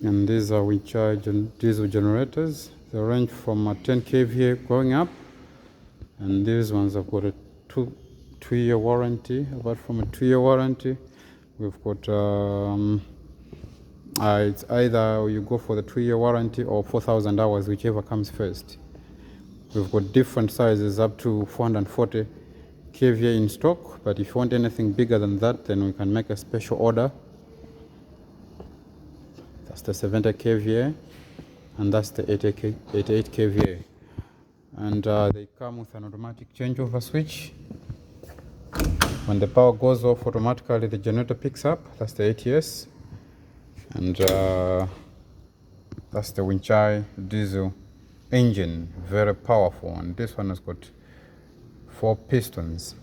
And these are Weichai diesel generators. They range from 10 kVA going up, and these ones have got a two-year warranty. Apart from a 2-year warranty, we've got it's either you go for the 2-year warranty or 4,000 hours, whichever comes first. We've got different sizes up to 440 kVA in stock, but if you want anything bigger than that, then we can make a special order. That's the 70 kVA, and that's the 88 kVA. And they come with an automatic changeover switch. When the power goes off, automatically the generator picks up. That's the ATS. And that's the Weichai diesel engine, very powerful. And this one has got 4 pistons.